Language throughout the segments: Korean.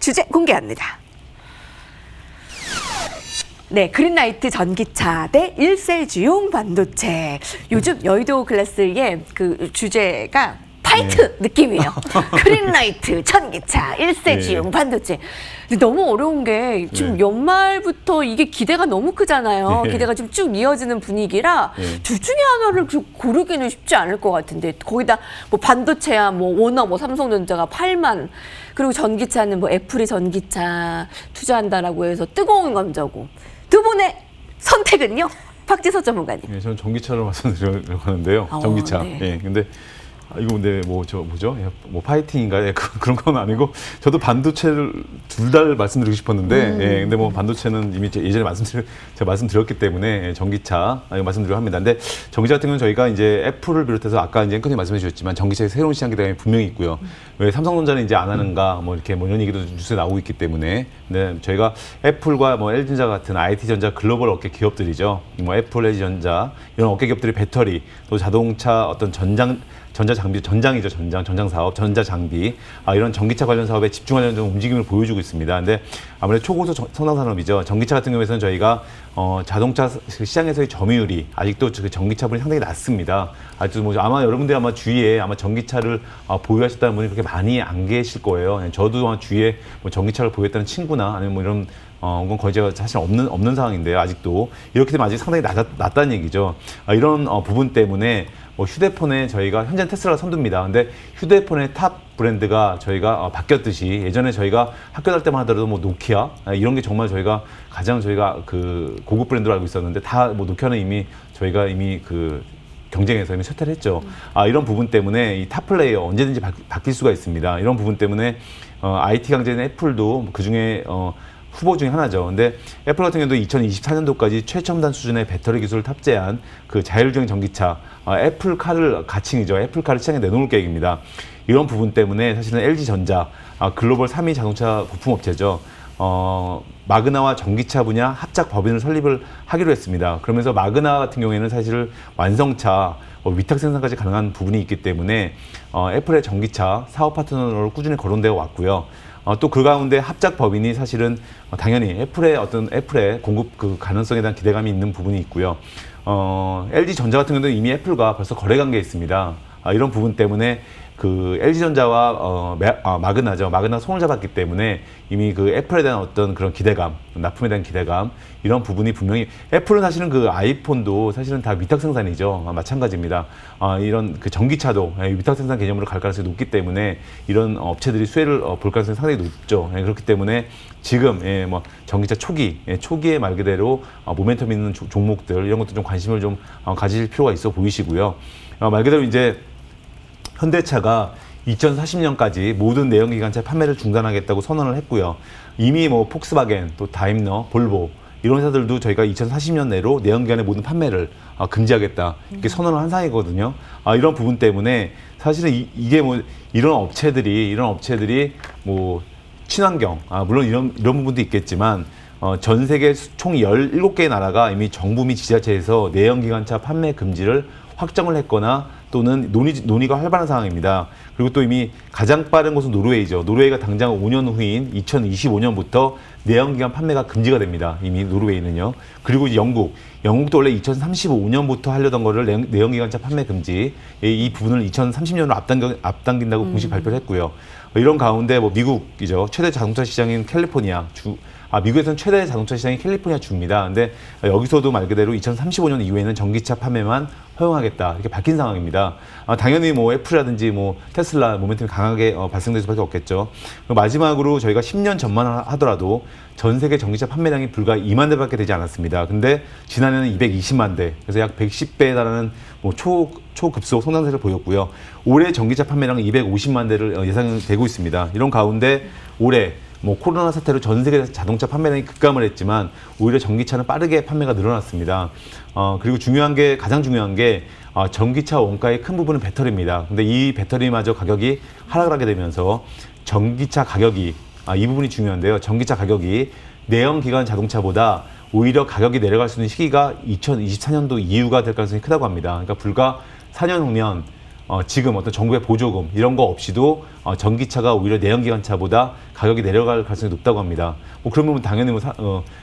주제 공개합니다. 네, 그린라이트 전기차 대 1세주용 반도체. 요즘 여의도 클래스의 그 주제가 파이트 느낌이에요. 그린라이트, 전기차, 1세주용 반도체. 근데 너무 어려운 게 지금 연말부터 이게 기대가 너무 크잖아요. 기대가 지금 쭉 이어지는 분위기라 둘 중에 하나를 고르기는 쉽지 않을 것 같은데 거기다 뭐 반도체야 뭐 워낙 뭐 삼성전자가 8만 그리고 전기차는 뭐 애플이 전기차 투자한다라고 해서 뜨거운 감자고. 두 분의 선택은요? 박지서 전문가님. 네, 저는 전기차로 말씀드리려고 하는데요. 전기차. 네. 예, 근데 이거 근데 뭐죠? 뭐 파이팅인가요? 예, 그런 건 아니고 저도 반도체를 둘 다 말씀드리고 싶었는데, 예, 근데 뭐 반도체는 이미 예전에 제가 말씀드렸기 때문에 예, 전기차 이거 말씀드리려 합니다. 근데 전기차 같은 경우는 저희가 이제 애플을 비롯해서 아까 이제 앵커님 말씀해 주셨지만 전기차의 새로운 시장 기대감이 분명히 있고요. 왜 삼성전자는 이제 안 하는가 뭐 이렇게 뭐 이런 얘기도 뉴스에 나오고 있기 때문에, 근데 저희가 애플과 뭐 LG전자 같은 IT 전자 글로벌 업계 기업들이죠. 뭐 애플, LG전자 이런 업계 기업들이 배터리 또 자동차 어떤 전자장비, 전장 사업, 전자장비, 이런 전기차 관련 사업에 집중하려는 좀 움직임을 보여주고 있습니다. 근데 아무래도 초고속 성장 산업이죠. 전기차 같은 경우에는 저희가 자동차 시장에서의 점유율이 아직도 그 전기차분이 상당히 낮습니다. 아직도 뭐 아마 여러분들이 아마 주위에 아마 전기차를 보유하셨다는 분이 그렇게 많이 안 계실 거예요. 저도 주위에 뭐 전기차를 보유했다는 친구나 아니면 뭐 이런 그건 거의 제가 사실 없는 상황인데요. 아직도 이렇게 되면 아직 상당히 낮다는 얘기죠. 이런 부분 때문에 뭐 휴대폰에 저희가 현재 테슬라가 선두입니다. 근데 휴대폰의 탑 브랜드가 저희가 바뀌었듯이 예전에 저희가 학교 다닐 때만 하더라도 뭐 노키아 이런 게 정말 가장 저희가 그 고급 브랜드로 알고 있었는데 다 뭐 노키아는 이미 저희가 그 경쟁에서 이미 쇠퇴를 했죠. 이런 부분 때문에 이 탑 플레이어 언제든지 바뀔 수가 있습니다. 이런 부분 때문에 IT 강자인 애플도 그 중에 후보 중에 하나죠. 근데 애플 같은 경우도 2024년도까지 최첨단 수준의 배터리 기술을 탑재한 그 자율주행 전기차 애플카를 가칭이죠. 애플카를 시장에 내놓을 계획입니다. 이런 부분 때문에 사실은 LG전자 글로벌 3위 자동차 부품업체죠. 마그나와 전기차 분야 합작 법인을 설립을 하기로 했습니다. 그러면서 마그나 같은 경우에는 사실 완성차, 위탁 생산까지 가능한 부분이 있기 때문에 애플의 전기차 사업 파트너로 꾸준히 거론되어 왔고요. 또 그 가운데 합작 법인이 사실은 당연히 애플의 공급 그 가능성에 대한 기대감이 있는 부분이 있고요. LG전자 같은 경우는 이미 애플과 벌써 거래 관계에 있습니다. 이런 부분 때문에 그 LG전자와 마그나죠. 마그나 손을 잡았기 때문에 이미 그 애플에 대한 어떤 그런 기대감, 납품에 대한 기대감 이런 부분이 분명히 애플은 사실은 그 아이폰도 사실은 다 위탁 생산이죠. 마찬가지입니다. 이런 그 전기차도 위탁 생산 개념으로 갈 가능성이 높기 때문에 이런 업체들이 수혜를 볼 가능성이 상당히 높죠. 그렇기 때문에 지금 뭐 전기차 초기에 말 그대로 모멘텀 있는 종목들 이런 것도 좀 관심을 좀 가질 필요가 있어 보이시고요. 말 그대로 이제 현대차가 2040년까지 모든 내연기관차 판매를 중단하겠다고 선언을 했고요. 이미 뭐 폭스바겐, 또 다임러, 볼보 이런 회사들도 저희가 2040년 내로 내연기관의 모든 판매를 금지하겠다 이렇게 선언을 한 상이거든요. 이런 부분 때문에 사실은 이게 뭐 이런 업체들이 뭐 친환경, 물론 이런 부분도 있겠지만 전 세계 총 17개의 나라가 이미 정부 및 지자체에서 내연기관차 판매 금지를 확정을 했거나 또는 논의가 활발한 상황입니다. 그리고 또 이미 가장 빠른 곳은 노르웨이죠. 노르웨이가 당장 5년 후인 2025년부터 내연기관 판매가 금지가 됩니다. 이미 노르웨이는요. 그리고 영국도 원래 2035년부터 하려던 거를 내연기관차 판매 금지 이 부분을 2030년으로 앞당긴다고 공식 발표를 했고요. 이런 가운데 뭐 미국이죠. 최대 자동차 시장인 캘리포니아 미국에서는 최대 자동차 시장이 캘리포니아 주입니다. 근데 여기서도 말 그대로 2035년 이후에는 전기차 판매만 허용하겠다 이렇게 밝힌 상황입니다. 당연히 뭐 애플이라든지 뭐 테슬라 모멘텀이 강하게 발생될 수밖에 없겠죠. 마지막으로 저희가 10년 전만 하더라도 전 세계 전기차 판매량이 불과 2만 대밖에 되지 않았습니다. 근데 지난해는 220만 대, 그래서 약 110배에 달하는 뭐 초급속 성장세를 보였고요. 올해 전기차 판매량은 250만 대를 예상되고 있습니다. 이런 가운데 올해 뭐 코로나 사태로 전 세계 자동차 판매량이 급감을 했지만 오히려 전기차는 빠르게 판매가 늘어났습니다. 그리고 가장 중요한 게 전기차 원가의 큰 부분은 배터리입니다. 근데 이 배터리마저 가격이 하락을 하게 되면서 전기차 가격이 이 부분이 중요한데요. 전기차 가격이 내연기관 자동차보다 오히려 가격이 내려갈 수 있는 시기가 2024년도 이후가 될 가능성이 크다고 합니다. 그러니까 불과 4년 후면 지금 어떤 정부의 보조금 이런 거 없이도 전기차가 오히려 내연기관차보다 가격이 내려갈 가능성이 높다고 합니다. 뭐 그러면 당연히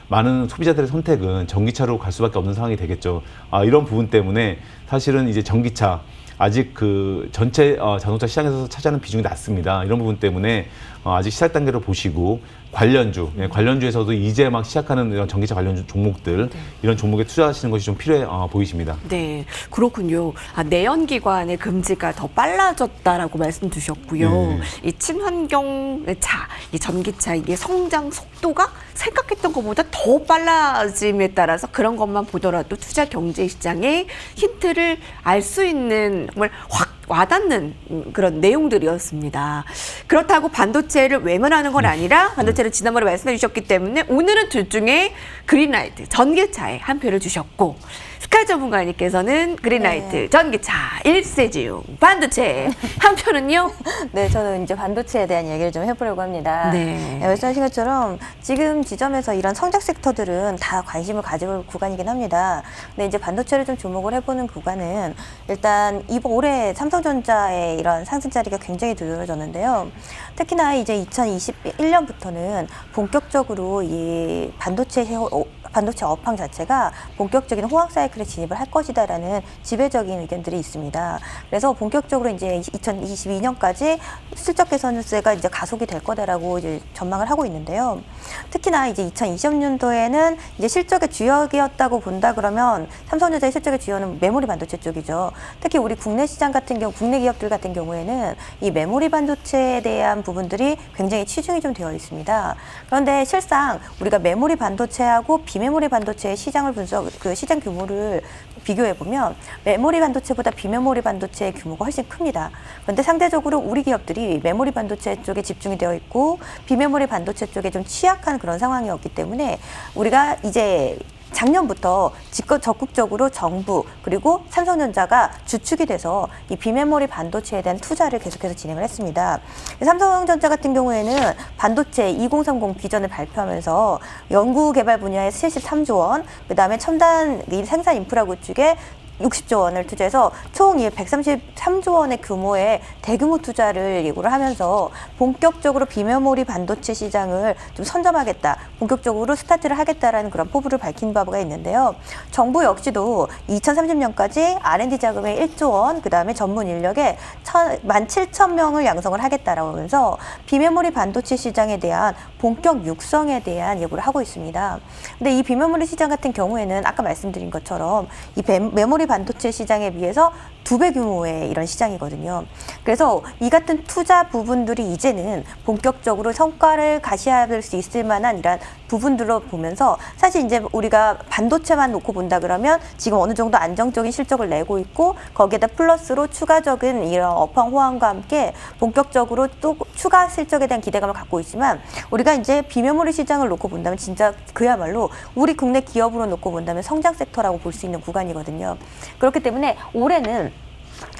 많은 소비자들의 선택은 전기차로 갈 수밖에 없는 상황이 되겠죠. 이런 부분 때문에 사실은 이제 전기차 아직 그 전체 자동차 시장에서 차지하는 비중이 낮습니다. 이런 부분 때문에 아직 시작 단계로 보시고 관련주에서도 이제 막 시작하는 이런 전기차 관련 종목들 이런 종목에 투자하시는 것이 좀 필요해 보이십니다. 네, 그렇군요. 내연기관의 금지가 더 빨라졌다라고 말씀 주셨고요. 네. 이 친환경 차, 이 전기차 이게 성장 속도가 생각했던 것보다 더 빨라짐에 따라서 그런 것만 보더라도 투자 경제 시장의 힌트를 알 수 있는 정말 확 와닿는 그런 내용들이었습니다. 그렇다고 반도체를 외면하는 건 아니라 반도체를 지난번에 말씀해 주셨기 때문에 오늘은 둘 중에 그린라이트, 전기차에 한 표를 주셨고 스카이 전문가님께서는 그린라이트, 전기차, 일세지용, 반도체 한 표는요? 네, 저는 이제 반도체에 대한 얘기를 좀 해보려고 합니다. 네. 말씀하신 것처럼 지금 지점에서 이런 성장 섹터들은 다 관심을 가질 구간이긴 합니다. 근데 이제 반도체를 좀 주목을 해보는 구간은 일단 이번 올해 삼성전자의 이런 상승 자리가 굉장히 두드러졌는데요. 특히나 이제 2021년부터는 본격적으로 이 반도체 업황 자체가 본격적인 호황 사이클에 진입을 할 것이다라는 지배적인 의견들이 있습니다. 그래서 본격적으로 이제 2022년까지 실적 개선세가 이제 가속이 될 거다라고 이제 전망을 하고 있는데요. 특히나 이제 2020년도에는 이제 실적의 주역이었다고 본다 그러면 삼성전자의 실적의 주요는 메모리 반도체 쪽이죠. 특히 우리 국내 시장 같은 경우, 국내 기업들 같은 경우에는 이 메모리 반도체에 대한 부분들이 굉장히 치중이 좀 되어 있습니다. 그런데 실상 우리가 메모리 반도체하고 비메모리 반도체의 시장을 그 시장 규모를 비교해 보면 메모리 반도체보다 비메모리 반도체의 규모가 훨씬 큽니다. 그런데 상대적으로 우리 기업들이 메모리 반도체 쪽에 집중이 되어 있고 비메모리 반도체 쪽에 좀 취약한 그런 상황이었기 때문에 우리가 이제 작년부터 적극적으로 정부 그리고 삼성전자가 주축이 돼서 이 비메모리 반도체에 대한 투자를 계속해서 진행을 했습니다. 삼성전자 같은 경우에는 반도체 2030 비전을 발표하면서 연구개발 분야에 73조 원, 그다음에 첨단 생산 인프라 구축에 60조 원을 투자해서 총 133조 원의 규모의 대규모 투자를 예고를 하면서 본격적으로 비메모리 반도체 시장을 좀 선점하겠다, 본격적으로 스타트를 하겠다라는 그런 포부를 밝힌 바가 있는데요. 정부 역시도 2030년까지 R&D 자금에 1조 원, 그다음에 전문 인력에 17,000명을 양성을 하겠다라고 하면서 비메모리 반도체 시장에 대한 본격 육성에 대한 예고를 하고 있습니다. 근데 이 비메모리 시장 같은 경우에는 아까 말씀드린 것처럼 이 메모리 반도체 시장에 비해서 2배 규모의 이런 시장이거든요. 그래서 이 같은 투자 부분들이 이제는 본격적으로 성과를 가시할 수 있을 만한 이런 부분들로 보면서 사실 이제 우리가 반도체만 놓고 본다 그러면 지금 어느 정도 안정적인 실적을 내고 있고 거기에다 플러스로 추가적인 이런 업황 호황과 함께 본격적으로 또 추가 실적에 대한 기대감을 갖고 있지만 우리가 이제 비메모리 시장을 놓고 본다면 진짜 그야말로 우리 국내 기업으로 놓고 본다면 성장 섹터라고 볼 수 있는 구간이거든요. 그렇기 때문에 올해는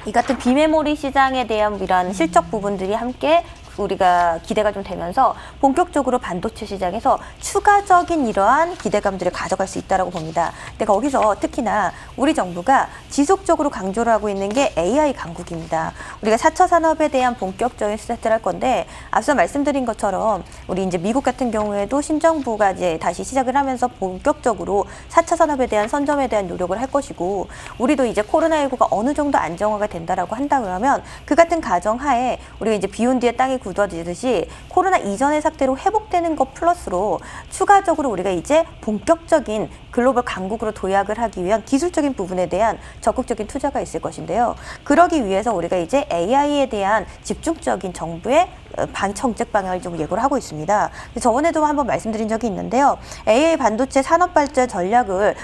이 같은 비메모리 시장에 대한 이런 실적 부분들이 함께 우리가 기대가 좀 되면서 본격적으로 반도체 시장에서 추가적인 이러한 기대감들을 가져갈 수 있다고 봅니다. 근데 거기서 특히나 우리 정부가 지속적으로 강조를 하고 있는 게 AI 강국입니다. 우리가 4차 산업에 대한 본격적인 스타트를 할 건데 앞서 말씀드린 것처럼 우리 이제 미국 같은 경우에도 신정부가 이제 다시 시작을 하면서 본격적으로 4차 산업에 대한 선점에 대한 노력을 할 것이고 우리도 이제 코로나19가 어느 정도 안정화가 된다라고 한다 그러면 그 같은 가정 하에 우리가 이제 비온 뒤에 땅이 굳어지듯이 코로나 이전의 상태로 회복되는 것 플러스로 추가적으로 우리가 이제 본격적인 글로벌 강국으로 도약을 하기 위한 기술적인 부분에 대한 적극적인 투자가 있을 것인데요. 그러기 위해서 우리가 이제 AI에 대한 집중적인 정부의 정책 방향을 좀 예고를 하고 있습니다. 저번에도 한번 말씀드린 적이 있는데요. AI 반도체 산업 발전 전략을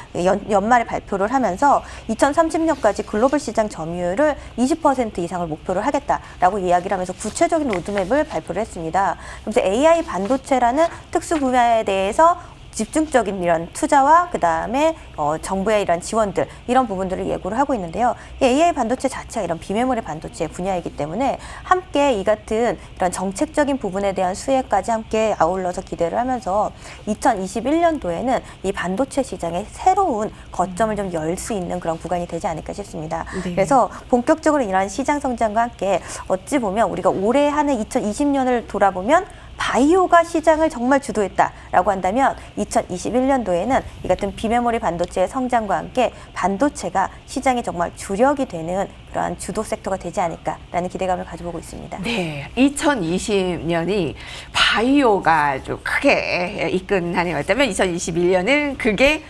연말에 발표를 하면서 2030년까지 글로벌 시장 점유율을 20% 이상을 목표를 하겠다라고 이야기를 하면서 구체적인 로드맵을 발표를 했습니다. 그래서 AI 반도체라는 특수 분야에 대해서 집중적인 이런 투자와 그다음에 정부의 이런 지원들 이런 부분들을 예고를 하고 있는데요. 이 AI 반도체 자체가 이런 비메모리 반도체 분야이기 때문에 함께 이 같은 이런 정책적인 부분에 대한 수혜까지 함께 아울러서 기대를 하면서 2021년도에는 이 반도체 시장의 새로운 거점을 좀 열 수 있는 그런 구간이 되지 않을까 싶습니다. 네. 그래서 본격적으로 이러한 시장 성장과 함께 어찌 보면 우리가 올해 한 해 2020년을 돌아보면 바이오가 시장을 정말 주도했다라고 한다면 2021년도에는 이 같은 비메모리 반도체의 성장과 함께 반도체가 시장의 정말 주력이 되는 그러한 주도 섹터가 되지 않을까라는 기대감을 가져보고 있습니다. 네, 2020년이 바이오가 좀 크게 이끈 한 해였다면 2021년은 그게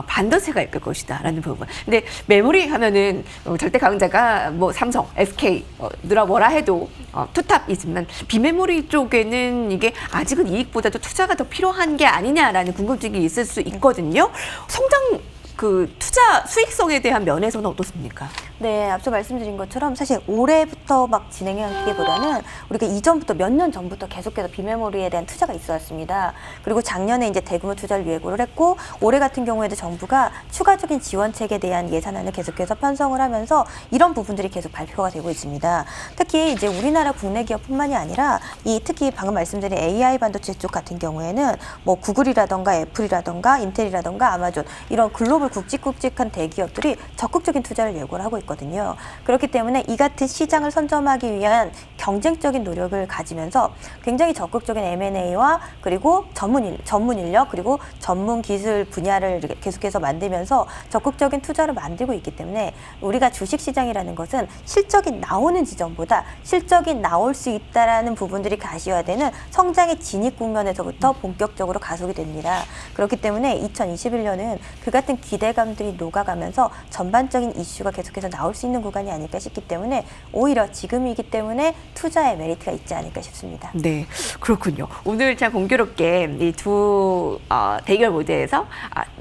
반도체가 이끌 것이다라는 부분. 근데 메모리 하면은 절대 강자가 뭐 삼성, SK 누라 뭐라 해도 투탑이지만 비메모리 쪽에는 이게 아직은 이익보다도 투자가 더 필요한 게 아니냐라는 궁금증이 있을 수 있거든요. 성장 그 투자 수익성에 대한 면에서는 어떻습니까? 네, 앞서 말씀드린 것처럼 사실 올해부터 막 진행하기보다는 우리가 이전부터 몇 년 전부터 계속해서 비메모리에 대한 투자가 있었습니다. 그리고 작년에 이제 대규모 투자를 예고를 했고 올해 같은 경우에도 정부가 추가적인 지원책에 대한 예산안을 계속해서 편성을 하면서 이런 부분들이 계속 발표가 되고 있습니다. 특히 이제 우리나라 국내 기업뿐만이 아니라 이 특히 방금 말씀드린 AI 반도체 쪽 같은 경우에는 뭐 구글이라던가 애플이라던가 인텔이라던가 아마존 이런 글로벌 굵직굵직한 대기업들이 적극적인 투자를 예고를 하고 있거든요. 그렇기 때문에 이 같은 시장을 선점하기 위한 경쟁적인 노력을 가지면서 굉장히 적극적인 M&A와 그리고 전문 인력 그리고 전문 기술 분야를 이렇게 계속해서 만들면서 적극적인 투자를 만들고 있기 때문에 우리가 주식시장이라는 것은 실적이 나오는 지점보다 실적이 나올 수 있다라는 부분들이 가시화되는 성장의 진입 국면에서부터 본격적으로 가속이 됩니다. 그렇기 때문에 2021년은 그 같은 기대감들이 녹아가면서 전반적인 이슈가 계속해서 나올 수 있는 구간이 아닐까 싶기 때문에 오히려 지금이기 때문에 투자의 메리트가 있지 않을까 싶습니다. 네, 그렇군요. 오늘 참 공교롭게 이 두 대결 무대에서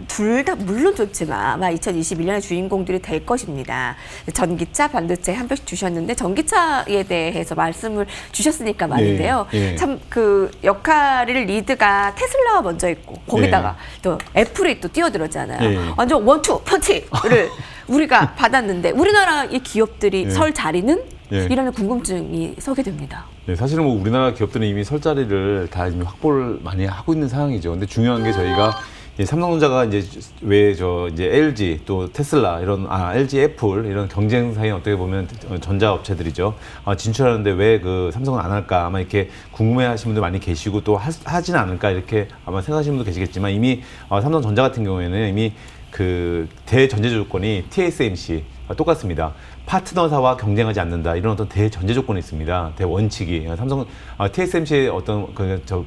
둘 다 물론 좋지만 아마 2021년의 주인공들이 될 것입니다. 전기차, 반도체 한 표씩 주셨는데 전기차에 대해서 말씀을 주셨으니까 말인데요. 참 그 역할을 리드가 테슬라가 먼저 있고 거기다가 또 애플이 또 뛰어들었잖아요. 완전 원투 펀치를 우리가 받았는데 우리나라의 기업들이 설 자리는 이라는 궁금증이 서게 됩니다. 네, 사실은 뭐 우리나라 기업들은 이미 설 자리를 다 이미 확보를 많이 하고 있는 상황이죠. 근데 중요한 게 저희가 삼성전자가 이제 이제 LG 또 테슬라 이런 LG 애플 이런 경쟁사인 어떻게 보면 전자업체들이죠. 진출하는데 왜 그 삼성은 안 할까 아마 이렇게 궁금해하시는 분들 많이 계시고 또 하지는 않을까 이렇게 아마 생각하시는 분도 계시겠지만 이미 삼성전자 같은 경우에는 이미 그 대전제 조건이 TSMC 똑같습니다. 파트너사와 경쟁하지 않는다 이런 어떤 대전제 조건이 있습니다. 대원칙이 삼성 TSMC의 어떤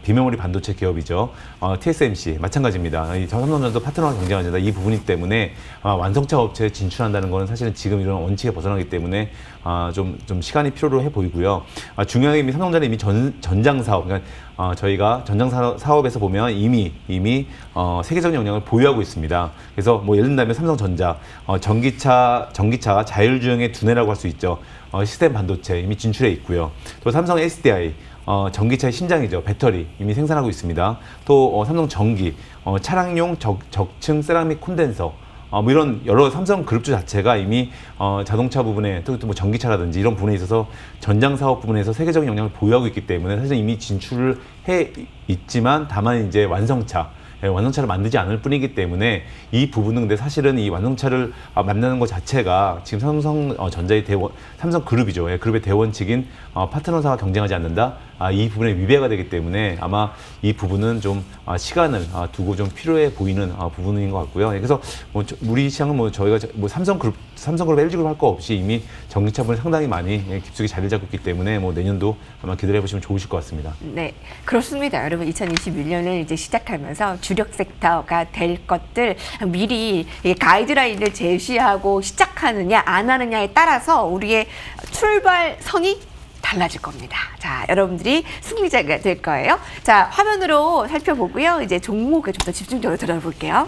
비메모리 반도체 기업이죠. TSMC 마찬가지입니다. 삼성전자도 파트너와 경쟁하지 않는다 이 부분이기 때문에 완성차 업체에 진출한다는 것은 사실은 지금 이런 원칙에 벗어나기 때문에 좀 시간이 필요로 해 보이고요. 중요한 게 이미 삼성전자는 이미 전장 사업 그러니까 저희가 전장 사업에서 보면 이미 세계적인 영향을 보유하고 있습니다. 그래서 뭐 예를 든다면 삼성전자 전기차가 자율주행의 두뇌라고 할 수 있죠. 시스템 반도체 이미 진출해 있고요. 또 삼성 SDI 전기차의 심장이죠. 배터리 이미 생산하고 있습니다. 또 삼성 전기 차량용 적층 세라믹 콘덴서 뭐 이런 여러 삼성 그룹주 자체가 이미 자동차 부분에 또 뭐 전기차라든지 이런 부분에 있어서 전장 사업 부분에서 세계적인 영향을 보유하고 있기 때문에 사실 이미 진출을 해 있지만 다만 이제 완성차를 만들지 않을 뿐이기 때문에 이 부분은 근데 사실은 이 완성차를 만드는 것 자체가 지금 삼성전자의 삼성그룹이죠. 그룹의 대원칙인 파트너사와 경쟁하지 않는다. 이 부분에 위배가 되기 때문에 아마 이 부분은 좀 시간을 두고 좀 필요해 보이는 부분인 것 같고요. 그래서 뭐 우리 시장은 뭐 저희가 뭐 삼성그룹, LG그룹 할 거 없이 이미 전기차 부분이 상당히 많이 깊숙이 자리를 잡고 있기 때문에 뭐 내년도 아마 기대해 보시면 좋으실 것 같습니다. 네, 그렇습니다. 여러분 2021년을 이제 시작하면서 주력 섹터가 될 것들 미리 가이드라인을 제시하고 시작하느냐 안 하느냐에 따라서 우리의 출발선이 달라질 겁니다. 자, 여러분들이 승리자가 될 거예요. 자, 화면으로 살펴보고요. 이제 종목에 좀 더 집중적으로 들어볼게요.